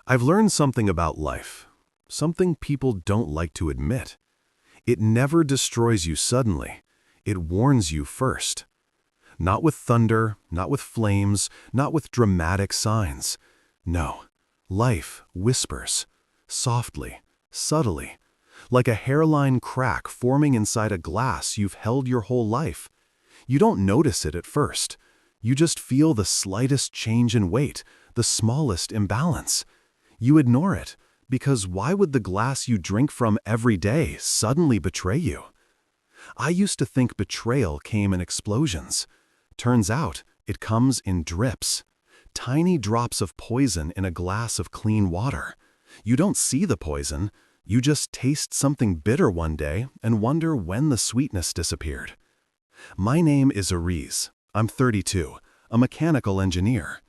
I've learned something about life, something people don't like to admit. It never destroys you suddenly. It warns you first. Not with thunder, not with flames, not with dramatic signs. No, life whispers, softly, subtly, like a hairline crack forming inside a glass you've held your whole life. You don't notice it at first. You just feel the slightest change in weight, the smallest imbalance. You ignore it, because why would the glass you drink from every day suddenly betray you? I used to think betrayal came in explosions. Turns out, it comes in drips. Tiny drops of poison in a glass of clean water. You don't see the poison, you just taste something bitter one day and wonder when the sweetness disappeared. My name is Aries. I'm 32, a mechanical engineer.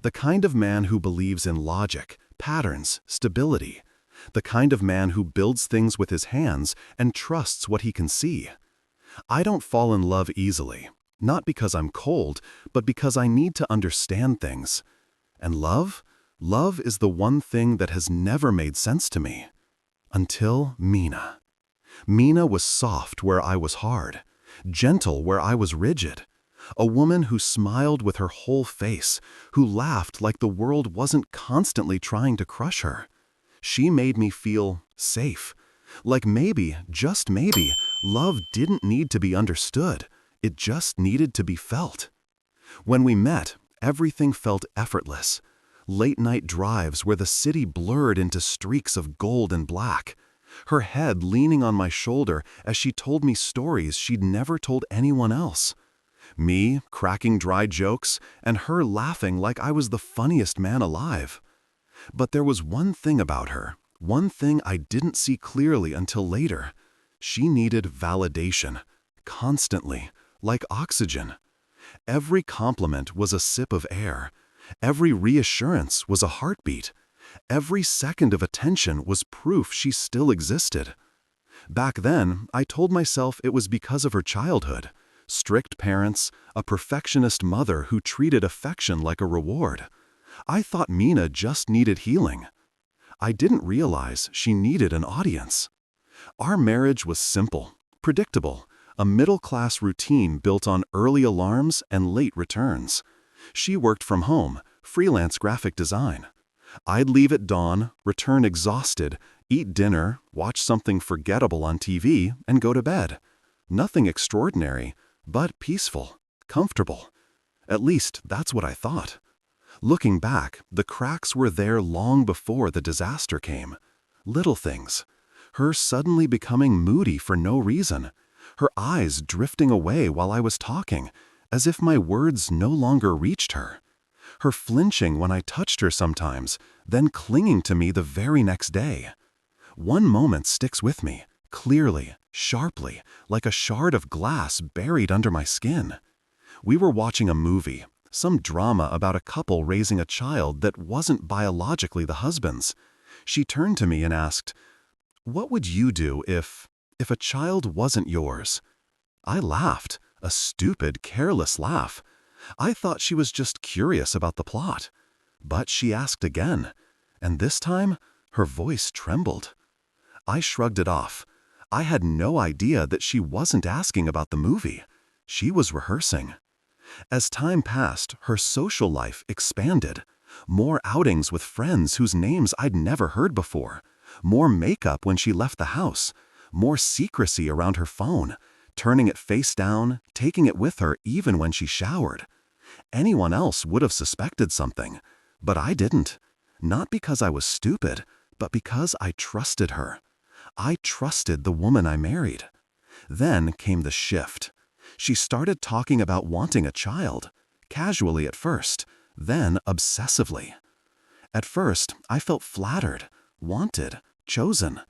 The kind of man who believes in logic, patterns, stability. The kind of man who builds things with his hands and trusts what he can see. I don't fall in love easily, not because I'm cold, but because I need to understand things. And love? Love is the one thing that has never made sense to me. Until Mina. Mina was soft where I was hard, gentle where I was rigid. A woman who smiled with her whole face, who laughed like the world wasn't constantly trying to crush her. She made me feel safe. Like maybe, just maybe, love didn't need to be understood. It just needed to be felt. When we met, everything felt effortless. Late-night drives where the city blurred into streaks of gold and black. Her head leaning on my shoulder as she told me stories she'd never told anyone else. Me cracking dry jokes and her laughing like I was the funniest man alive. But there was one thing about her, one thing I didn't see clearly until later. She needed validation, constantly, like oxygen. Every compliment was a sip of air. Every reassurance was a heartbeat. Every second of attention was proof she still existed. Back then, I told myself it was because of her childhood. Strict parents, a perfectionist mother who treated affection like a reward. I thought Mina just needed healing. I didn't realize she needed an audience. Our marriage was simple, predictable, a middle-class routine built on early alarms and late returns. She worked from home, freelance graphic design. I'd leave at dawn, return exhausted, eat dinner, watch something forgettable on TV, and go to bed. Nothing extraordinary, but peaceful, comfortable. At least that's what I thought. Looking back, the cracks were there long before the disaster came. Little things. Her suddenly becoming moody for no reason. Her eyes drifting away while I was talking, as if my words no longer reached her. Her flinching when I touched her sometimes, then clinging to me the very next day. One moment sticks with me, clearly, sharply, like a shard of glass buried under my skin. We were watching a movie, some drama about a couple raising a child that wasn't biologically the husband's. She turned to me and asked, "What would you do if a child wasn't yours?" I laughed, a stupid, careless laugh. I thought she was just curious about the plot. But she asked again, and this time, her voice trembled. I shrugged it off. I had no idea that she wasn't asking about the movie. She was rehearsing. As time passed, her social life expanded. More outings with friends whose names I'd never heard before. More makeup when she left the house. More secrecy around her phone. Turning it face down, taking it with her even when she showered. Anyone else would have suspected something, but I didn't. Not because I was stupid, but because I trusted her. I trusted the woman I married. Then came the shift. She started talking about wanting a child, casually at first, then obsessively. At first, I felt flattered, wanted, chosen.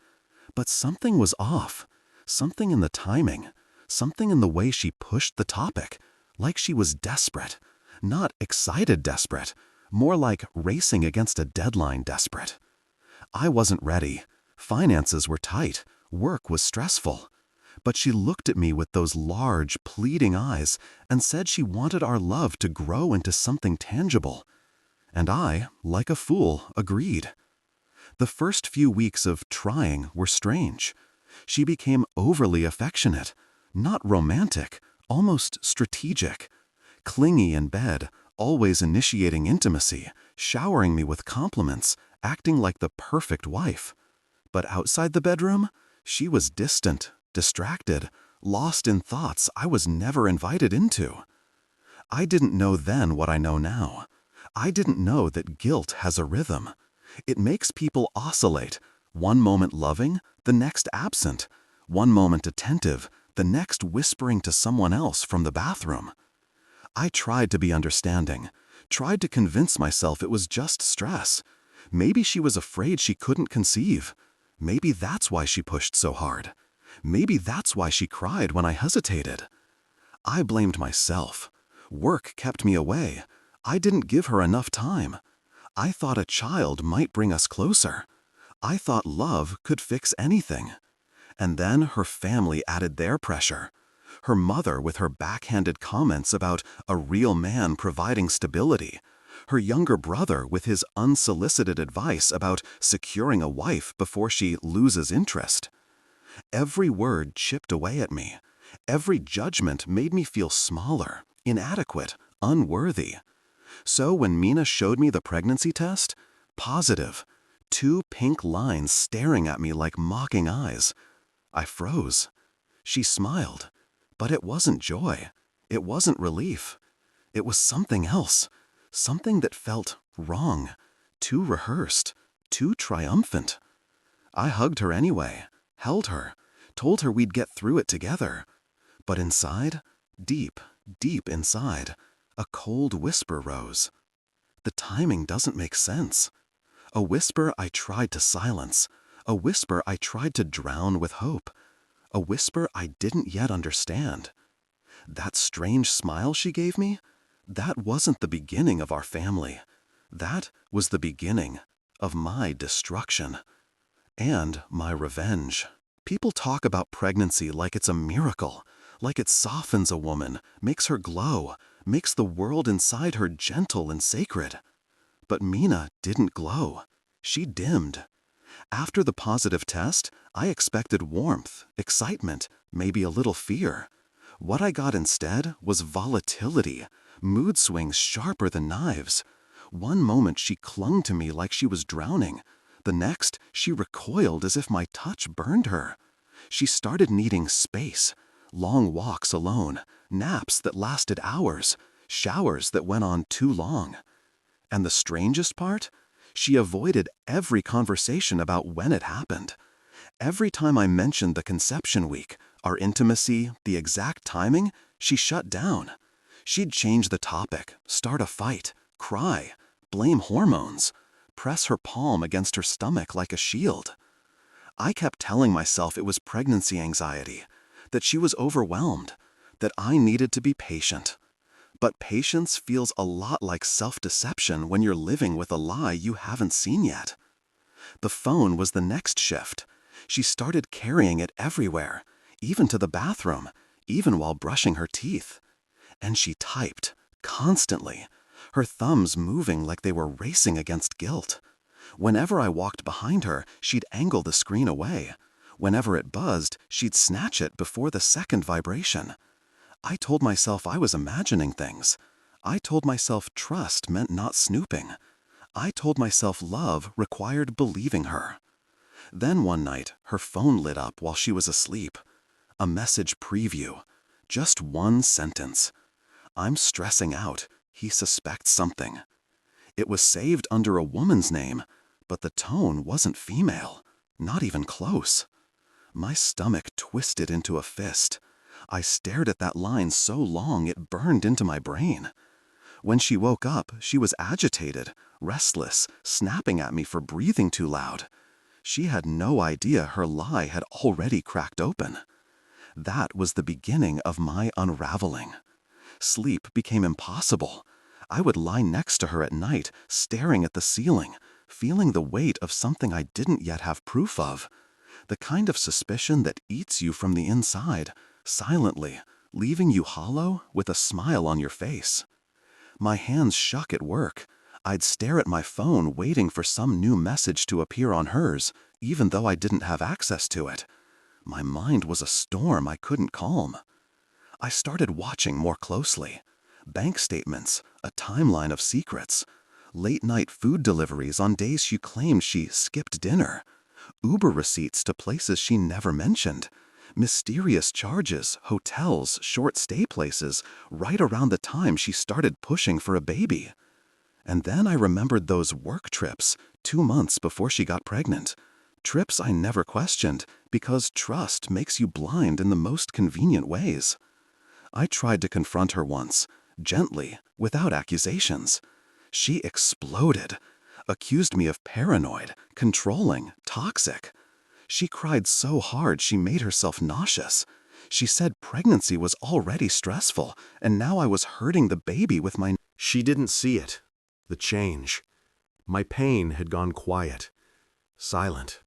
But something was off. Something in the timing. Something in the way she pushed the topic. Like she was desperate. Not excited desperate. More like racing against a deadline desperate. I wasn't ready. Finances were tight. Work was stressful. But she looked at me with those large, pleading eyes and said she wanted our love to grow into something tangible. And I, like a fool, agreed. The first few weeks of trying were strange. She became overly affectionate, not romantic, almost strategic, clingy in bed, always initiating intimacy, showering me with compliments, acting like the perfect wife. But outside the bedroom, she was distant, distracted, lost in thoughts I was never invited into. I didn't know then what I know now. I didn't know that guilt has a rhythm. It makes people oscillate, one moment loving, the next absent, one moment attentive, the next whispering to someone else from the bathroom. I tried to be understanding, tried to convince myself it was just stress. Maybe she was afraid she couldn't conceive. Maybe that's why she pushed so hard. Maybe that's why she cried when I hesitated. I blamed myself. Work kept me away. I didn't give her enough time. I thought a child might bring us closer. I thought love could fix anything. And then her family added their pressure. Her mother with her backhanded comments about a real man providing stability. Her younger brother with his unsolicited advice about securing a wife before she loses interest. Every word chipped away at me. Every judgment made me feel smaller, inadequate, unworthy. So when Mina showed me the pregnancy test, positive, 2 pink lines staring at me like mocking eyes, I froze. She smiled, but it wasn't joy. It wasn't relief. It was something else, something that felt wrong, too rehearsed, too triumphant. I hugged her anyway, held her, told her we'd get through it together. But inside, deep, deep inside, a cold whisper rose. The timing doesn't make sense. A whisper I tried to silence, a whisper I tried to drown with hope, a whisper I didn't yet understand. That strange smile she gave me, that wasn't the beginning of our family. That was the beginning of my destruction and my revenge. People talk about pregnancy like it's a miracle, like it softens a woman, makes her glow, makes the world inside her gentle and sacred. But Mina didn't glow. She dimmed. After the positive test, I expected warmth, excitement, maybe a little fear. What I got instead was volatility, mood swings sharper than knives. One moment she clung to me like she was drowning. The next, she recoiled as if my touch burned her. She started needing space, long walks alone, naps that lasted hours, showers that went on too long. And the strangest part? She avoided every conversation about when it happened. Every time I mentioned the conception week, our intimacy, the exact timing, she shut down. She'd change the topic, start a fight, cry, blame hormones, press her palm against her stomach like a shield. I kept telling myself it was pregnancy anxiety, that she was overwhelmed, that I needed to be patient. But patience feels a lot like self-deception when you're living with a lie you haven't seen yet. The phone was the next shift. She started carrying it everywhere, even to the bathroom, even while brushing her teeth. And she typed, constantly, her thumbs moving like they were racing against guilt. Whenever I walked behind her, she'd angle the screen away. Whenever it buzzed, she'd snatch it before the second vibration. I told myself I was imagining things. I told myself trust meant not snooping. I told myself love required believing her. Then one night, her phone lit up while she was asleep. A message preview. Just one sentence. I'm stressing out. He suspects something. It was saved under a woman's name, but the tone wasn't female. Not even close. My stomach twisted into a fist. I stared at that line so long it burned into my brain. When she woke up, she was agitated, restless, snapping at me for breathing too loud. She had no idea her lie had already cracked open. That was the beginning of my unraveling. Sleep became impossible. I would lie next to her at night, staring at the ceiling, feeling the weight of something I didn't yet have proof of. The kind of suspicion that eats you from the inside, silently, leaving you hollow with a smile on your face. My hands shook at work. I'd stare at my phone waiting for some new message to appear on hers, even though I didn't have access to it. My mind was a storm I couldn't calm. I started watching more closely. Bank statements, a timeline of secrets, late-night food deliveries on days she claimed she skipped dinner, Uber receipts to places she never mentioned, mysterious charges, hotels, short-stay places, right around the time she started pushing for a baby. And then I remembered those work trips 2 months before she got pregnant. Trips I never questioned because trust makes you blind in the most convenient ways. I tried to confront her once, gently, without accusations. She exploded, accused me of paranoid, controlling, toxic. She cried so hard she made herself nauseous. She said pregnancy was already stressful, and now I was hurting the baby with my... She didn't see it, the change. My pain had gone quiet, silent,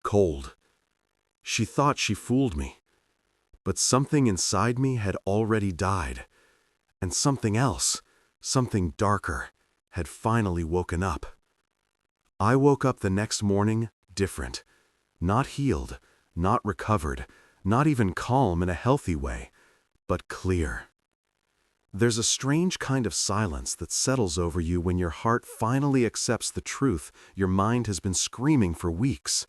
cold. She thought she fooled me. But something inside me had already died, and something else, something darker, had finally woken up. I woke up the next morning different, not healed, not recovered, not even calm in a healthy way, but clear. There's a strange kind of silence that settles over you when your heart finally accepts the truth your mind has been screaming for weeks.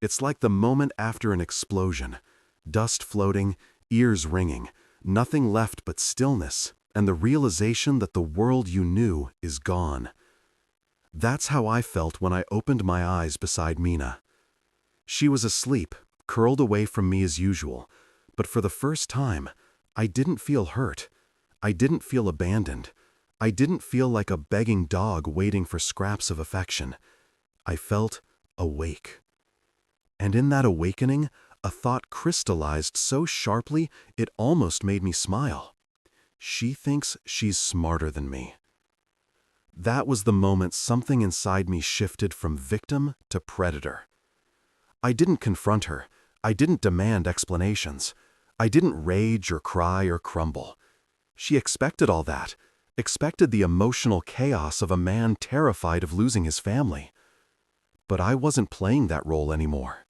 It's like the moment after an explosion. Dust floating, ears ringing, nothing left but stillness, and the realization that the world you knew is gone. That's how I felt when I opened my eyes beside Mina. She was asleep, curled away from me as usual, but for the first time, I didn't feel hurt. I didn't feel abandoned. I didn't feel like a begging dog waiting for scraps of affection. I felt awake. And in that awakening, a thought crystallized so sharply it almost made me smile. She thinks she's smarter than me. That was the moment something inside me shifted from victim to predator. I didn't confront her. I didn't demand explanations. I didn't rage or cry or crumble. She expected all that, expected the emotional chaos of a man terrified of losing his family. But I wasn't playing that role anymore.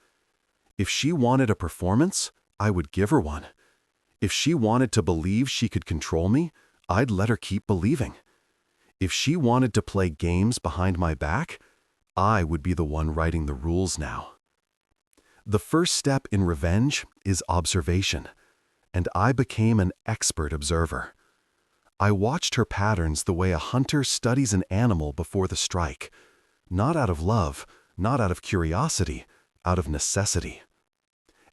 If she wanted a performance, I would give her one. If she wanted to believe she could control me, I'd let her keep believing. If she wanted to play games behind my back, I would be the one writing the rules now. The first step in revenge is observation, and I became an expert observer. I watched her patterns the way a hunter studies an animal before the strike, not out of love, not out of curiosity, out of necessity.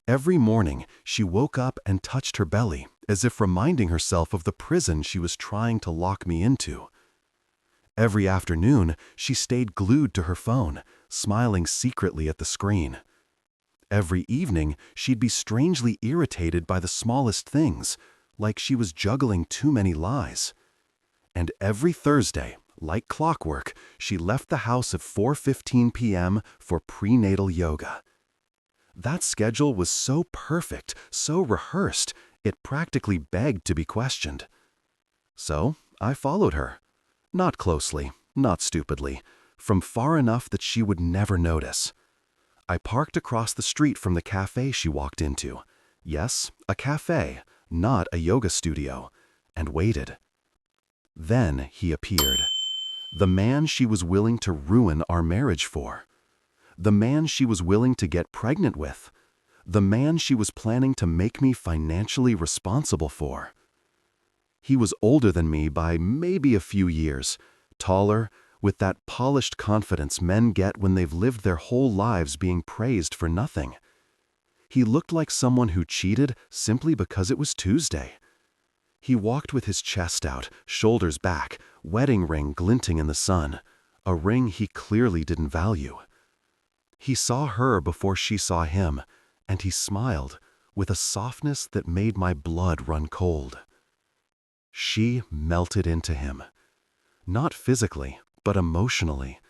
Every morning, she woke up and touched her belly, as if reminding herself of the prison she was trying to lock me into. Every afternoon, she stayed glued to her phone, smiling secretly at the screen. Every evening, she'd be strangely irritated by the smallest things, like she was juggling too many lies. And every Thursday, like clockwork, she left the house at 4:15 p.m. for prenatal yoga. That schedule was so perfect, so rehearsed, it practically begged to be questioned. So I followed her. Not closely, not stupidly, from far enough that she would never notice. I parked across the street from the cafe she walked into. Yes, a cafe, not a yoga studio, and waited. Then he appeared. The man she was willing to ruin our marriage for. The man she was willing to get pregnant with. The man she was planning to make me financially responsible for. He was older than me by maybe a few years, taller, with that polished confidence men get when they've lived their whole lives being praised for nothing. He looked like someone who cheated simply because it was Tuesday. He walked with his chest out, shoulders back, wedding ring glinting in the sun, a ring he clearly didn't value. He saw her before she saw him, and he smiled with a softness that made my blood run cold. She melted into him. Not physically, but emotionally.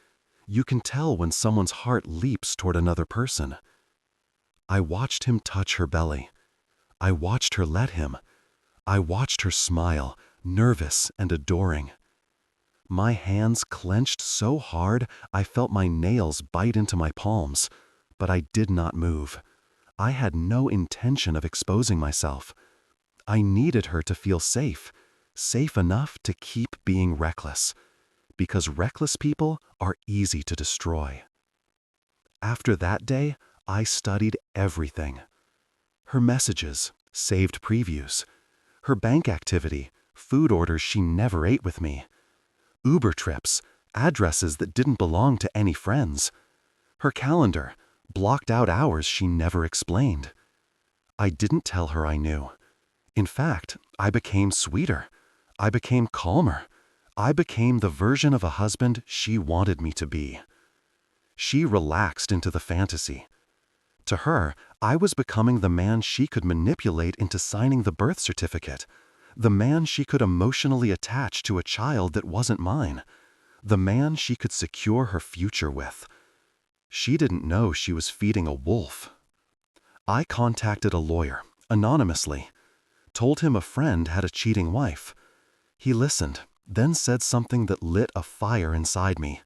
You can tell when someone's heart leaps toward another person. I watched him touch her belly. I watched her let him. I watched her smile, nervous and adoring. My hands clenched so hard I felt my nails bite into my palms, but I did not move. I had no intention of exposing myself. I needed her to feel safe, safe enough to keep being reckless, because reckless people are easy to destroy. After that day, I studied everything. Her messages, saved previews, her bank activity, food orders she never ate with me, Uber trips, addresses that didn't belong to any friends, her calendar, blocked out hours she never explained. I didn't tell her I knew. In fact, I became sweeter. I became calmer. I became the version of a husband she wanted me to be. She relaxed into the fantasy. To her, I was becoming the man she could manipulate into signing the birth certificate, the man she could emotionally attach to a child that wasn't mine, the man she could secure her future with. She didn't know she was feeding a wolf. I contacted a lawyer, anonymously, told him a friend had a cheating wife. He listened, then said something that lit a fire inside me.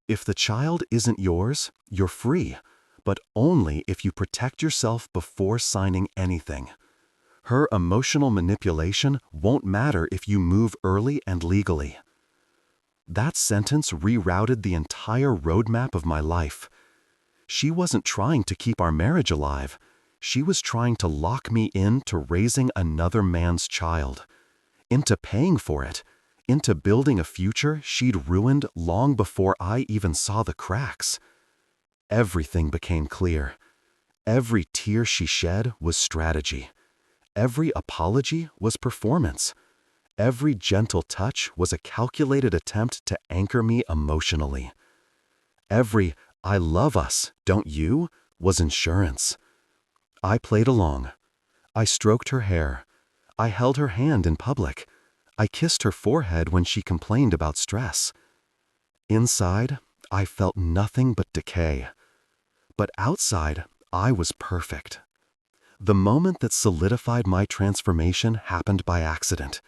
If the child isn't yours, you're free, but only if you protect yourself before signing anything. Her emotional manipulation won't matter if you move early and legally. That sentence rerouted the entire roadmap of my life. She wasn't trying to keep our marriage alive. She was trying to lock me into raising another man's child, into paying for it, into building a future she'd ruined long before I even saw the cracks. Everything became clear. Every tear she shed was strategy. Every apology was performance. Every gentle touch was a calculated attempt to anchor me emotionally. Every "I love us, don't you?" was insurance. I played along. I stroked her hair. I held her hand in public. I kissed her forehead when she complained about stress. Inside, I felt nothing but decay. But outside, I was perfect. The moment that solidified my transformation happened by accident.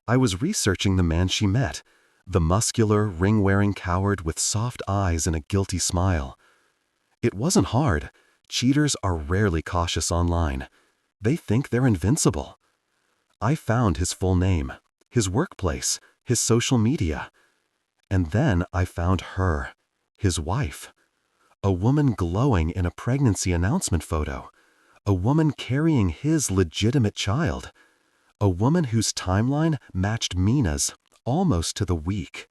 I was researching the man she met, the muscular, ring-wearing coward with soft eyes and a guilty smile. It wasn't hard. Cheaters are rarely cautious online. They think they're invincible. I found his full name, his workplace, his social media. And then I found her, his wife. A woman glowing in a pregnancy announcement photo. A woman carrying his legitimate child. A woman whose timeline matched Mina's almost to the week.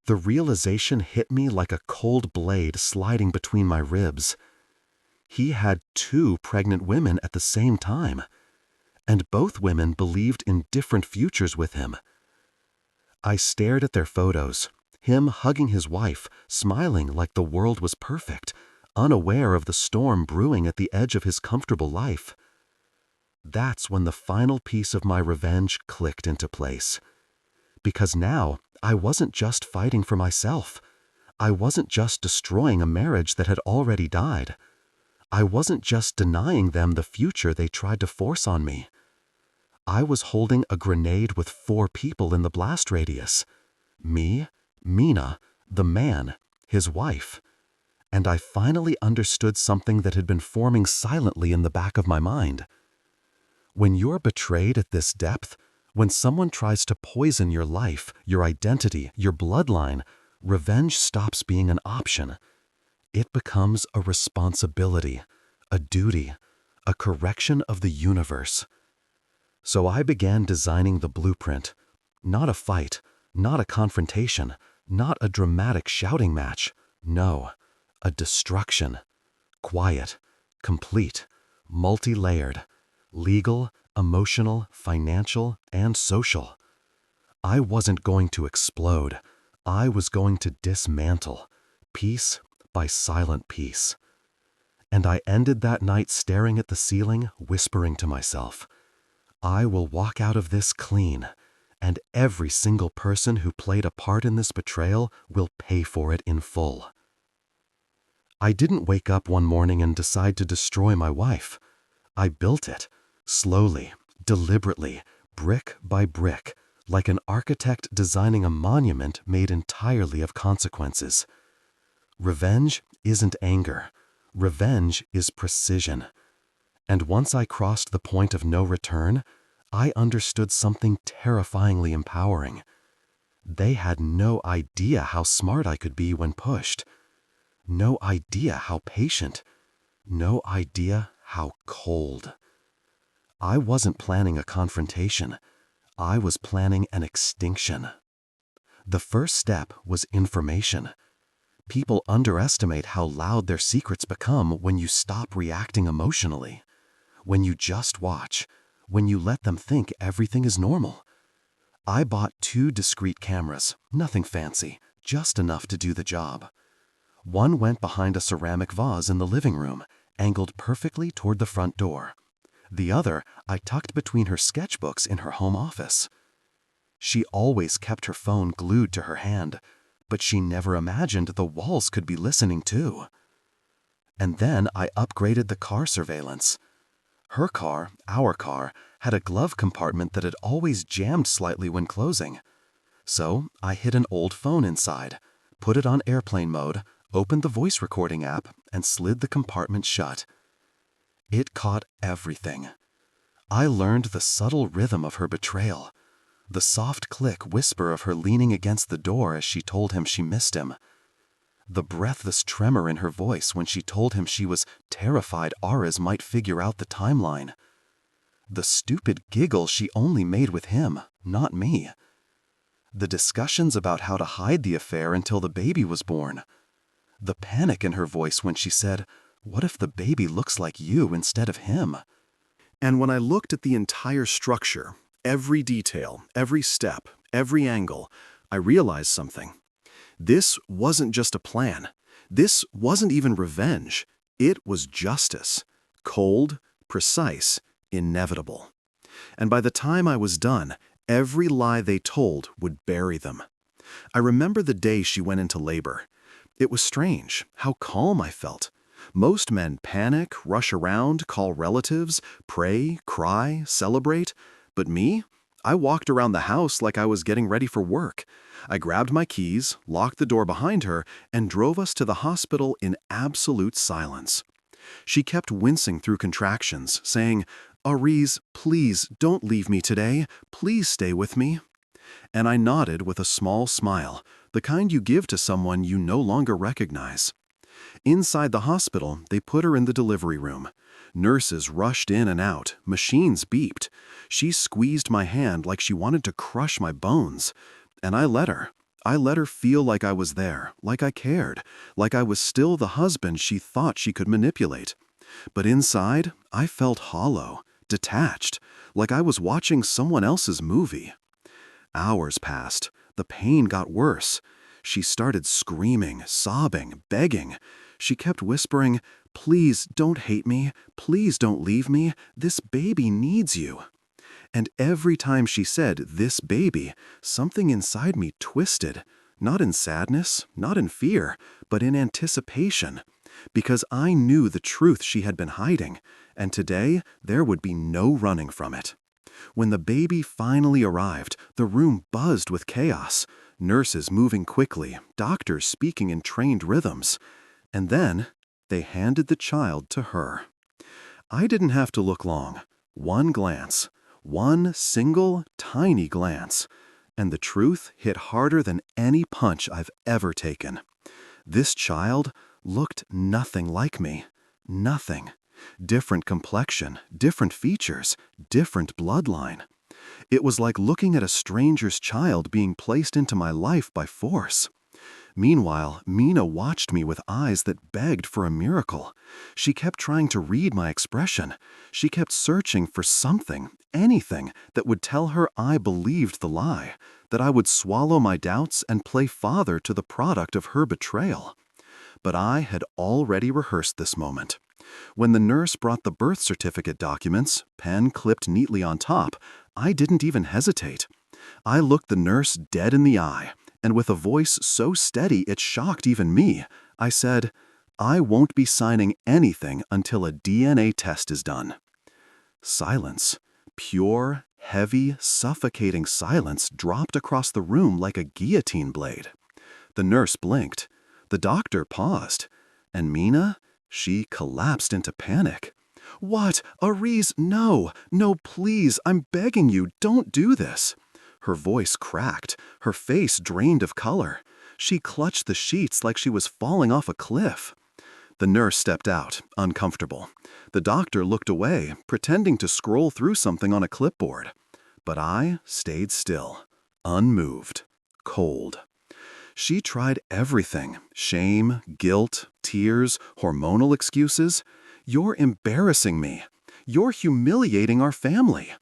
The realization hit me like a cold blade sliding between my ribs. He had 2 pregnant women at the same time, and both women believed in different futures with him. I stared at their photos, him hugging his wife, smiling like the world was perfect, unaware of the storm brewing at the edge of his comfortable life. That's when the final piece of my revenge clicked into place. Because now, I wasn't just fighting for myself. I wasn't just destroying a marriage that had already died. I wasn't just denying them the future they tried to force on me. I was holding a grenade with 4 people in the blast radius. Me, Mina, the man, his wife. And I finally understood something that had been forming silently in the back of my mind. When you're betrayed at this depth, when someone tries to poison your life, your identity, your bloodline, revenge stops being an option. It becomes a responsibility, a duty, a correction of the universe. So I began designing the blueprint. Not a fight, not a confrontation, not a dramatic shouting match. No, a destruction. Quiet, complete, multi-layered, legal, emotional, financial, and social. I wasn't going to explode. I was going to dismantle, piece by silent piece. And I ended that night staring at the ceiling, whispering to myself, I will walk out of this clean, and every single person who played a part in this betrayal will pay for it in full. I didn't wake up one morning and decide to destroy my wife. I built it, slowly, deliberately, brick by brick, like an architect designing a monument made entirely of consequences. Revenge isn't anger. Revenge is precision. And once I crossed the point of no return, I understood something terrifyingly empowering. They had no idea how smart I could be when pushed. No idea how patient. No idea how cold. I wasn't planning a confrontation. I was planning an extinction. The first step was information. People underestimate how loud their secrets become when you stop reacting emotionally. When you just watch. When you let them think everything is normal. I bought 2 discreet cameras, nothing fancy, just enough to do the job. One went behind a ceramic vase in the living room, angled perfectly toward the front door. The other I tucked between her sketchbooks in her home office. She always kept her phone glued to her hand, but she never imagined the walls could be listening too. And then I upgraded the car surveillance. Her car, our car, had a glove compartment that had always jammed slightly when closing. So I hid an old phone inside, put it on airplane mode, opened the voice recording app, and slid the compartment shut. It caught everything. I learned the subtle rhythm of her betrayal, the soft click whisper of her leaning against the door as she told him she missed him, the breathless tremor in her voice when she told him she was terrified Aras might figure out the timeline, the stupid giggle she only made with him, not me, the discussions about how to hide the affair until the baby was born, the panic in her voice when she said, "What if the baby looks like you instead of him?" And when I looked at the entire structure, every detail, every step, every angle, I realized something. This wasn't just a plan. This wasn't even revenge. It was justice. Cold, precise, inevitable. And by the time I was done, every lie they told would bury them. I remember the day she went into labor. It was strange how calm I felt. Most men panic, rush around, call relatives, pray, cry, celebrate. But me? I walked around the house like I was getting ready for work. I grabbed my keys, locked the door behind her, and drove us to the hospital in absolute silence. She kept wincing through contractions, saying, "Aries, please don't leave me today. Please stay with me." And I nodded with a small smile, the kind you give to someone you no longer recognize. Inside the hospital, they put her in the delivery room. Nurses rushed in and out, machines beeped. She squeezed my hand like she wanted to crush my bones. And I let her. I let her feel like I was there, like I cared, like I was still the husband she thought she could manipulate. But inside, I felt hollow, detached, like I was watching someone else's movie. Hours passed. The pain got worse. She started screaming, sobbing, begging. She kept whispering, "Please don't hate me. Please don't leave me. This baby needs you." And every time she said, "this baby," something inside me twisted, not in sadness, not in fear, but in anticipation, because I knew the truth she had been hiding, and today there would be no running from it. When the baby finally arrived, the room buzzed with chaos, nurses moving quickly, doctors speaking in trained rhythms. And then they handed the child to her. I didn't have to look long. One glance. One single, tiny glance. And the truth hit harder than any punch I've ever taken. This child looked nothing like me. Nothing. Different complexion, different features, different bloodline. It was like looking at a stranger's child being placed into my life by force. Meanwhile, Mina watched me with eyes that begged for a miracle. She kept trying to read my expression. She kept searching for something, anything, that would tell her I believed the lie, that I would swallow my doubts and play father to the product of her betrayal. But I had already rehearsed this moment. When the nurse brought the birth certificate documents, pen clipped neatly on top, I didn't even hesitate. I looked the nurse dead in the eye, and with a voice so steady it shocked even me, I said, "I won't be signing anything until a DNA test is done." Silence. Pure, Heavy, suffocating silence dropped across the room like a guillotine blade. The nurse blinked. The doctor paused. And Mina? She collapsed into panic. "What? Arise, no! No, please, I'm begging you, don't do this!" Her voice cracked, her face drained of color. She clutched the sheets like she was falling off a cliff. The nurse stepped out, uncomfortable. The doctor looked away, pretending to scroll through something on a clipboard. But I stayed still, unmoved, cold. She tried everything: shame, guilt, tears, hormonal excuses. "You're embarrassing me. You're humiliating our family.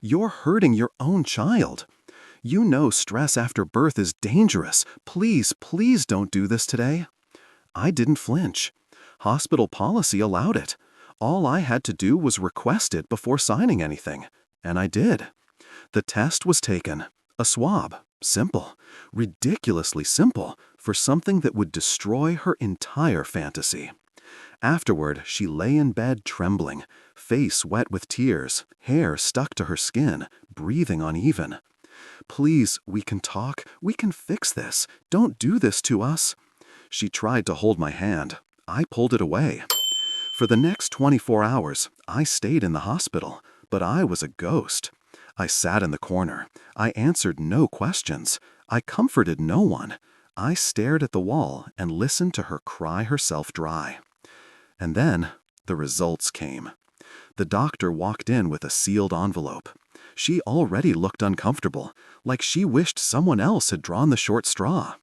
You're hurting your own child. You know stress after birth is dangerous. Please, please don't do this today." I didn't flinch. Hospital policy allowed it. All I had to do was request it before signing anything. And I did. The test was taken. A swab. Simple. Ridiculously simple for something that would destroy her entire fantasy. Afterward, she lay in bed trembling, face wet with tears, hair stuck to her skin, breathing uneven. "Please, we can talk. We can fix this. Don't do this to us." She tried to hold my hand. I pulled it away. For the next 24 hours, I stayed in the hospital, but I was a ghost. I sat in the corner. I answered no questions. I comforted no one. I stared at the wall and listened to her cry herself dry. And then the results came. The doctor walked in with a sealed envelope. She already looked uncomfortable, like she wished someone else had drawn the short straw.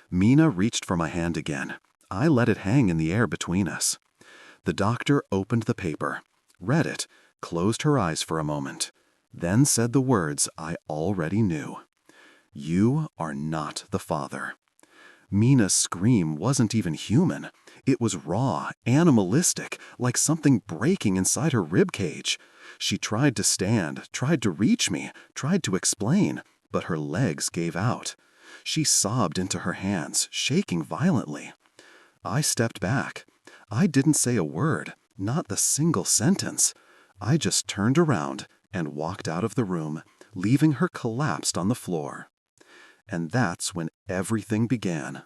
Mina reached for my hand again. I let it hang in the air between us. The doctor opened the paper, read it, closed her eyes for a moment, then said the words I already knew. "You are not the father." Mina's scream wasn't even human. It was raw, animalistic, like something breaking inside her ribcage. She tried to stand, tried to reach me, tried to explain, but her legs gave out. She sobbed into her hands, shaking violently. I stepped back. I didn't say a word, not the single sentence. I just turned around and walked out of the room, leaving her collapsed on the floor. And that's when everything began.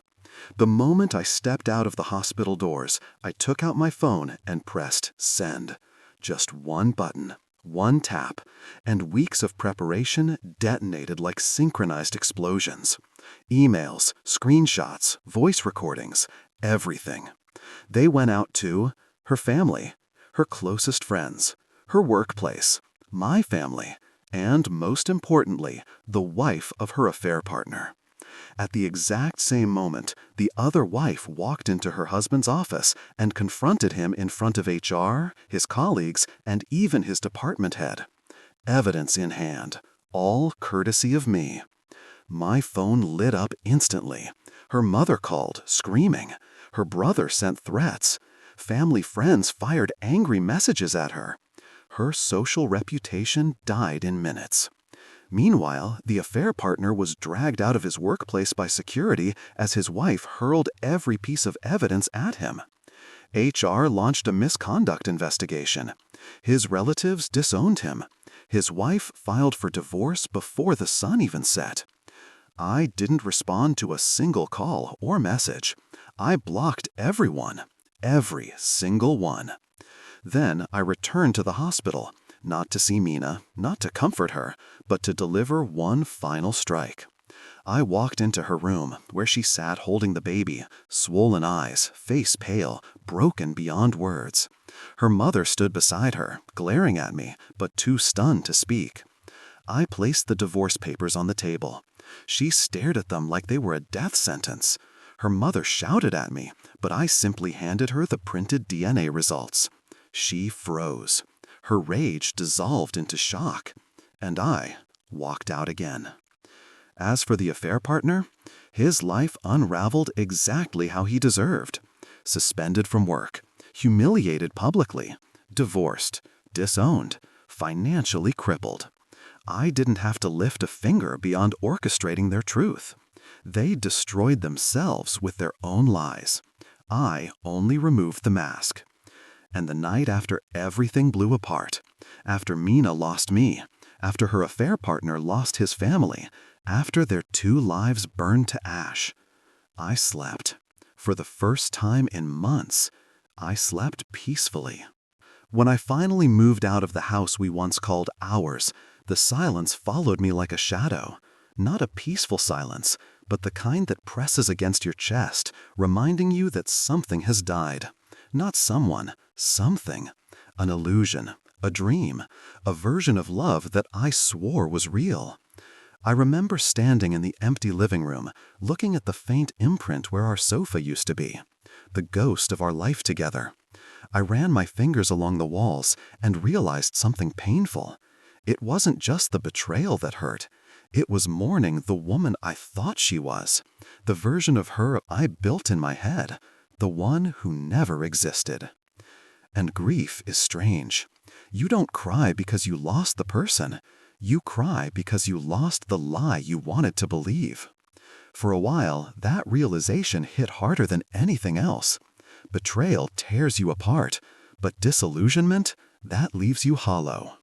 The moment I stepped out of the hospital doors, I took out my phone and pressed send. Just one button, one tap, and weeks of preparation detonated like synchronized explosions. Emails, screenshots, voice recordings, everything. They went out to her family, her closest friends, her workplace, my family, and most importantly, the wife of her affair partner. At the exact same moment, the other wife walked into her husband's office and confronted him in front of HR, his colleagues, and even his department head. Evidence in hand, all courtesy of me. My phone lit up instantly. Her mother called, screaming. Her brother sent threats. Family friends fired angry messages at her. Her social reputation died in minutes. Meanwhile, the affair partner was dragged out of his workplace by security as his wife hurled every piece of evidence at him. HR launched a misconduct investigation. His relatives disowned him. His wife filed for divorce before the sun even set. I didn't respond to a single call or message. I blocked everyone, every single one. Then I returned to the hospital, not to see Mina, not to comfort her, but to deliver one final strike. I walked into her room, where she sat holding the baby, swollen eyes, face pale, broken beyond words. Her mother stood beside her, glaring at me, but too stunned to speak. I placed the divorce papers on the table. She stared at them like they were a death sentence. Her mother shouted at me, but I simply handed her the printed DNA results. She froze. Her rage dissolved into shock, and I walked out again. As for the affair partner, his life unraveled exactly how he deserved. Suspended from work, humiliated publicly, divorced, disowned, financially crippled. I didn't have to lift a finger beyond orchestrating their truth. They destroyed themselves with their own lies. I only removed the mask. And the night after everything blew apart, after Mina lost me, after her affair partner lost his family, after their 2 lives burned to ash. I slept. For the first time in months, I slept peacefully. When I finally moved out of the house we once called ours, the silence followed me like a shadow. Not a peaceful silence, but the kind that presses against your chest, reminding you that something has died. Not someone, something. An illusion, a dream, a version of love that I swore was real. I remember standing in the empty living room, looking at the faint imprint where our sofa used to be, the ghost of our life together. I ran my fingers along the walls and realized something painful. It wasn't just the betrayal that hurt. It was mourning the woman I thought she was, the version of her I built in my head, the one who never existed. And grief is strange. You don't cry because you lost the person. You cry because you lost the lie you wanted to believe. For a while, that realization hit harder than anything else. Betrayal tears you apart, but disillusionment, that leaves you hollow.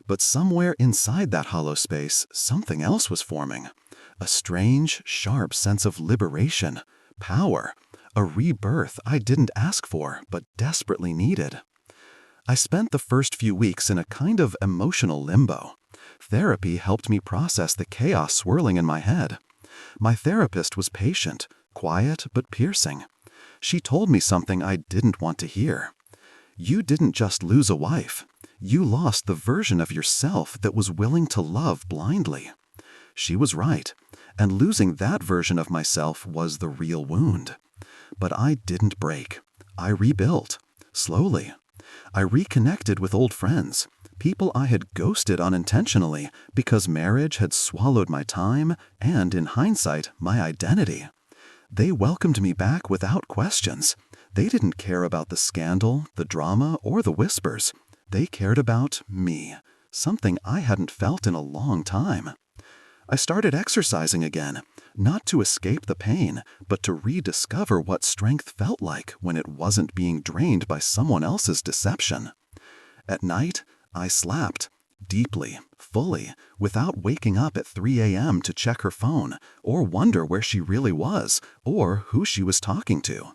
But somewhere inside that hollow space, something else was forming. A strange, sharp sense of liberation, power, a rebirth I didn't ask for, but desperately needed. I spent the first few weeks in a kind of emotional limbo. Therapy helped me process the chaos swirling in my head. My therapist was patient, quiet but piercing. She told me something I didn't want to hear. You didn't just lose a wife. You lost the version of yourself that was willing to love blindly. She was right, and losing that version of myself was the real wound. But I didn't break. I rebuilt, slowly. I reconnected with old friends, people I had ghosted unintentionally because marriage had swallowed my time and, in hindsight, my identity. They welcomed me back without questions. They didn't care about the scandal, the drama, or the whispers. They cared about me, something I hadn't felt in a long time. I started exercising again, not to escape the pain, but to rediscover what strength felt like when it wasn't being drained by someone else's deception. At night, I slept, deeply, fully, without waking up at 3 a.m. to check her phone, or wonder where she really was, or who she was talking to.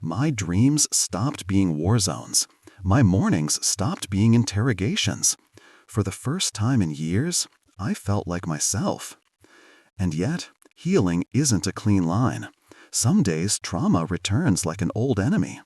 My dreams stopped being war zones. My mornings stopped being interrogations. For the first time in years, I felt like myself. And yet, healing isn't a clean line. Some days, trauma returns like an old enemy.